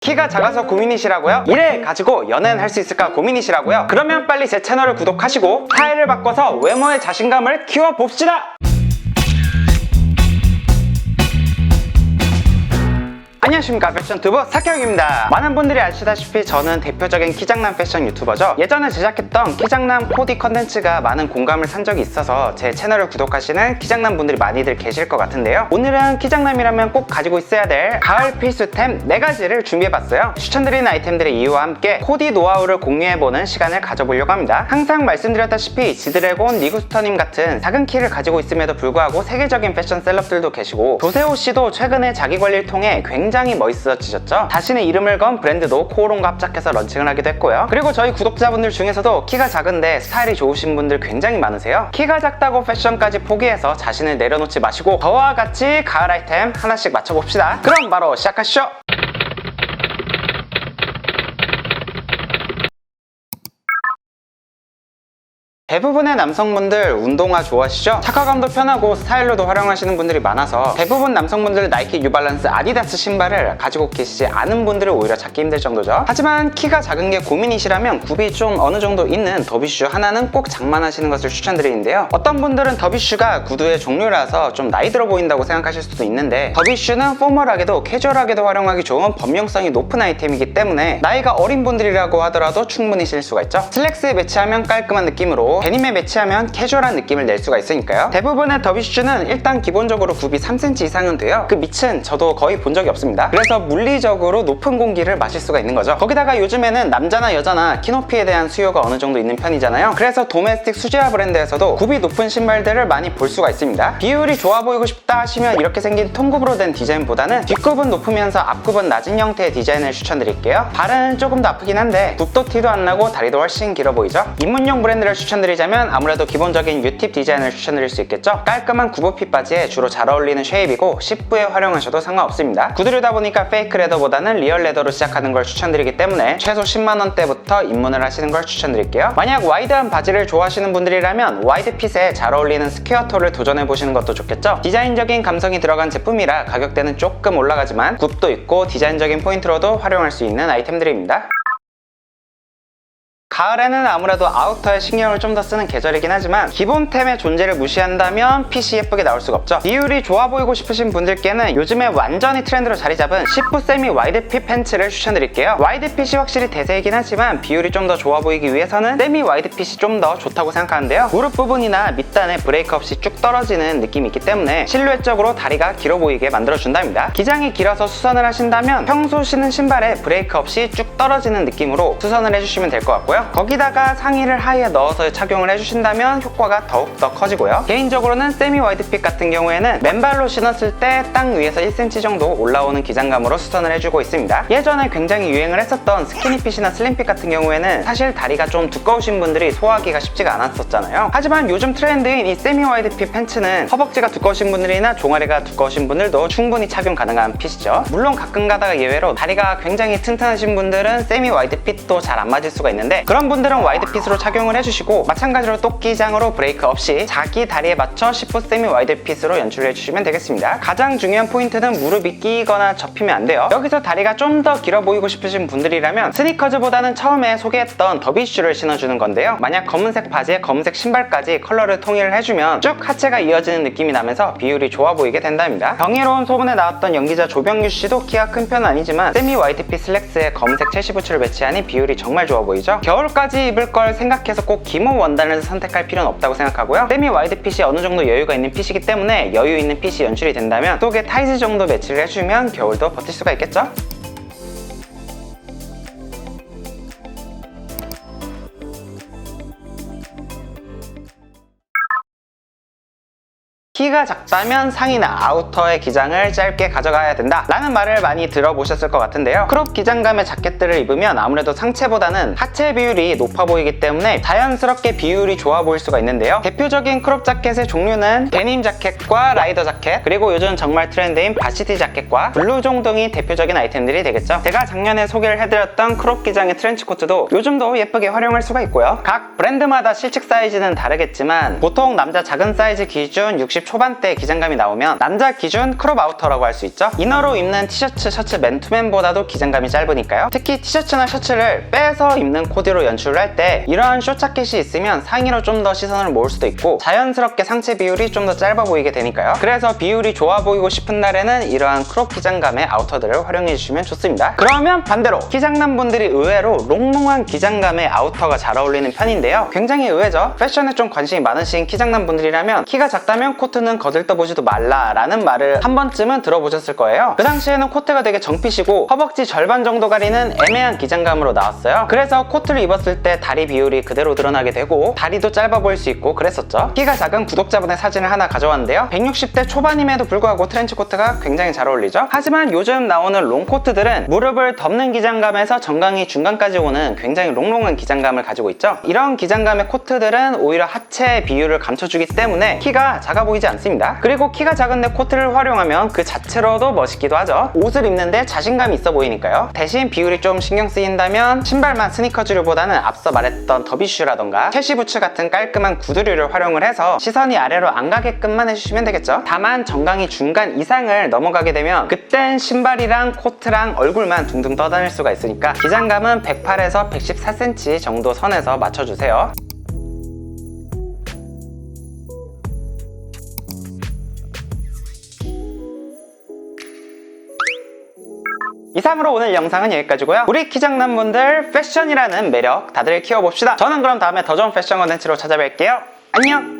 키가 작아서 고민이시라고요? 이래 가지고 연애는 할 수 있을까 고민이시라고요? 그러면 빨리 제 채널을 구독하시고 스타일을 바꿔서 외모의 자신감을 키워봅시다! 안녕하십니까, 패션튜브 사키형입니다. 많은 분들이 아시다시피 저는 대표적인 키장남 패션 유튜버죠. 예전에 제작했던 키장남 코디 컨텐츠가 많은 공감을 산 적이 있어서 제 채널을 구독하시는 키장남 분들이 많이들 계실 것 같은데요. 오늘은 키장남이라면 꼭 가지고 있어야 될 가을 필수템 4가지를 준비해봤어요. 추천드리는 아이템들의 이유와 함께 코디 노하우를 공유해보는 시간을 가져보려고 합니다. 항상 말씀드렸다시피 지드래곤, 리구스터님 같은 작은 키를 가지고 있음에도 불구하고 세계적인 패션 셀럽들도 계시고 조세호 씨도 최근에 자기 관리를 통해 굉장히 멋있어지셨죠. 자신의 이름을 건 브랜드도 코오롱과 합작해서 런칭을 하기도 했고요. 그리고 저희 구독자분들 중에서도 키가 작은데 스타일이 좋으신 분들 굉장히 많으세요. 키가 작다고 패션까지 포기해서 자신을 내려놓지 마시고 저와 같이 가을 아이템 하나씩 맞춰봅시다. 그럼 바로 시작하시죠. 대부분의 남성분들 운동화 좋아하시죠? 착화감도 편하고 스타일로도 활용하시는 분들이 많아서 대부분 남성분들 나이키, 뉴발란스, 아디다스 신발을 가지고 계시지 않은 분들을 오히려 찾기 힘들 정도죠. 하지만 키가 작은 게 고민이시라면 굽이 좀 어느 정도 있는 더비슈 하나는 꼭 장만하시는 것을 추천드리는데요. 어떤 분들은 더비슈가 구두의 종류라서 좀 나이 들어 보인다고 생각하실 수도 있는데 더비슈는 포멀하게도 캐주얼하게도 활용하기 좋은 범용성이 높은 아이템이기 때문에 나이가 어린 분들이라고 하더라도 충분히 신을 수가 있죠. 슬랙스에 매치하면 깔끔한 느낌으로 데님에 매치하면 캐주얼한 느낌을 낼 수가 있으니까요. 대부분의 더비슈는 일단 기본적으로 굽이 3cm 이상은 돼요. 그 밑은 저도 거의 본 적이 없습니다. 그래서 물리적으로 높은 공기를 마실 수가 있는 거죠. 거기다가 요즘에는 남자나 여자나 키높이에 대한 수요가 어느 정도 있는 편이잖아요. 그래서 도메스틱 수제화 브랜드에서도 굽이 높은 신발들을 많이 볼 수가 있습니다. 비율이 좋아 보이고 싶다 하시면 이렇게 생긴 통굽으로 된 디자인보다는 뒷굽은 높으면서 앞굽은 낮은 형태의 디자인을 추천드릴게요. 발은 조금 더 아프긴 한데 굽도 티도 안 나고 다리도 훨씬 길어 보이죠? 입문용 브랜드를 추천드리자면 아무래도 기본적인 U팁 디자인을 추천드릴 수 있겠죠? 깔끔한 구보핏 바지에 주로 잘 어울리는 쉐입이고 10부에 활용하셔도 상관없습니다. 구두류다 보니까 페이크 레더보다는 리얼 레더로 시작하는 걸 추천드리기 때문에 최소 10만원대부터 입문을 하시는 걸 추천드릴게요. 만약 와이드한 바지를 좋아하시는 분들이라면 와이드 핏에 잘 어울리는 스퀘어토를 도전해보시는 것도 좋겠죠? 디자인적인 감성이 들어간 제품이라 가격대는 조금 올라가지만 굽도 있고 디자인적인 포인트로도 활용할 수 있는 아이템들입니다. 가을에는 아무래도 아우터에 신경을 좀 더 쓰는 계절이긴 하지만 기본템의 존재를 무시한다면 핏이 예쁘게 나올 수가 없죠. 비율이 좋아 보이고 싶으신 분들께는 요즘에 완전히 트렌드로 자리 잡은 10부 세미 와이드 핏 팬츠를 추천드릴게요. 와이드 핏이 확실히 대세이긴 하지만 비율이 좀 더 좋아 보이기 위해서는 세미 와이드 핏이 좀 더 좋다고 생각하는데요. 무릎 부분이나 밑단에 브레이크 없이 쭉 떨어지는 느낌이 있기 때문에 실루엣적으로 다리가 길어 보이게 만들어준답니다. 기장이 길어서 수선을 하신다면 평소 신은 신발에 브레이크 없이 쭉 떨어지는 느낌으로 수선을 해주시면 될 것 같고요. 거기다가 상의를 하의에 넣어서 착용을 해주신다면 효과가 더욱더 커지고요. 개인적으로는 세미 와이드핏 같은 경우에는 맨발로 신었을 때 땅 위에서 1cm 정도 올라오는 기장감으로 수선을 해주고 있습니다. 예전에 굉장히 유행을 했었던 스키니핏이나 슬림핏 같은 경우에는 사실 다리가 좀 두꺼우신 분들이 소화하기가 쉽지가 않았었잖아요. 하지만 요즘 트렌드인 이 세미 와이드핏 팬츠는 허벅지가 두꺼우신 분들이나 종아리가 두꺼우신 분들도 충분히 착용 가능한 핏이죠. 물론 가끔 가다가 예외로 다리가 굉장히 튼튼하신 분들은 세미 와이드핏도 잘 안 맞을 수가 있는데 그런 분들은 와이드핏으로 착용을 해주시고 마찬가지로 똑기장으로 브레이크 없이 자기 다리에 맞춰 10부 세미 와이드핏으로 연출을 해주시면 되겠습니다. 가장 중요한 포인트는 무릎이 끼거나 접히면 안 돼요. 여기서 다리가 좀 더 길어 보이고 싶으신 분들이라면 스니커즈보다는 처음에 소개했던 더비슈를 신어주는 건데요. 만약 검은색 바지에 검은색 신발까지 컬러를 통일을 해주면 쭉 하체가 이어지는 느낌이 나면서 비율이 좋아 보이게 된답니다. 경이로운 소문에 나왔던 연기자 조병유 씨도 키가 큰 편은 아니지만 세미 와이드핏 슬랙스에 검은색 체시 부츠를 매치하니 비율이 정말 좋아 보이죠? 겨울까지 입을 걸 생각해서 꼭 기모 원단을 선택할 필요는 없다고 생각하고요. 세미 와이드 핏이 어느 정도 여유가 있는 핏이기 때문에 여유 있는 핏이 연출이 된다면 속에 타이즈 정도 매치를 해주면 겨울도 버틸 수가 있겠죠? 키가 작다면 상의나 아우터의 기장을 짧게 가져가야 된다 라는 말을 많이 들어보셨을 것 같은데요. 크롭 기장감의 자켓들을 입으면 아무래도 상체보다는 하체 비율이 높아 보이기 때문에 자연스럽게 비율이 좋아 보일 수가 있는데요. 대표적인 크롭 자켓의 종류는 데님 자켓과 라이더 자켓, 그리고 요즘 정말 트렌드인 바시티 자켓과 블루종 등이 대표적인 아이템들이 되겠죠. 제가 작년에 소개를 해드렸던 크롭 기장의 트렌치코트도 요즘도 예쁘게 활용할 수가 있고요. 각 브랜드마다 실측 사이즈는 다르겠지만 보통 남자 작은 사이즈 기준 60 초반대 기장감이 나오면 남자 기준 크롭 아우터라고 할 수 있죠. 이너로 입는 티셔츠, 셔츠 맨투맨보다도 기장감이 짧으니까요. 특히 티셔츠나 셔츠를 빼서 입는 코디로 연출을 할 때 이러한 숏 자켓이 있으면 상의로 좀 더 시선을 모을 수도 있고 자연스럽게 상체 비율이 좀 더 짧아 보이게 되니까요. 그래서 비율이 좋아 보이고 싶은 날에는 이러한 크롭 기장감의 아우터들을 활용해 주시면 좋습니다. 그러면 반대로 키장남 분들이 의외로 롱롱한 기장감의 아우터가 잘 어울리는 편인데요. 굉장히 의외죠. 패션에 좀 관심이 많으신 키장남 분들이라면 키가 작다면 코트는 거들떠보지도 말라 라는 말을 한 번쯤은 들어보셨을 거예요. 그 당시에는 코트가 되게 정핏이고 허벅지 절반 정도 가리는 애매한 기장감으로 나왔어요. 그래서 코트를 입었을 때 다리 비율이 그대로 드러나게 되고 다리도 짧아 보일 수 있고 그랬었죠. 키가 작은 구독자분의 사진을 하나 가져왔는데요. 160대 초반임에도 불구하고 트렌치 코트가 굉장히 잘 어울리죠. 하지만 요즘 나오는 롱코트들은 무릎을 덮는 기장감에서 정강이 중간까지 오는 굉장히 롱롱한 기장감을 가지고 있죠. 이런 기장감의 코트들은 오히려 하체 비율을 감춰주기 때문에 키가 작아 보이지 않습니다. 그리고 키가 작은데 코트를 활용하면 그 자체로도 멋있기도 하죠. 옷을 입는데 자신감이 있어 보이니까요. 대신 비율이 좀 신경 쓰인다면 신발만 스니커즈류보다는 앞서 말했던 더비슈라던가 캐시부츠 같은 깔끔한 구두류를 활용을 해서 시선이 아래로 안 가게끔만 해주시면 되겠죠. 다만 정강이 중간 이상을 넘어가게 되면 그땐 신발이랑 코트랑 얼굴만 둥둥 떠다닐 수가 있으니까 기장감은 108에서 114cm 정도 선에서 맞춰주세요. 이상으로 오늘 영상은 여기까지고요. 우리 키장남분들 패션이라는 매력 다들 키워봅시다. 저는 그럼 다음에 더 좋은 패션 컨텐츠로 찾아뵐게요. 안녕!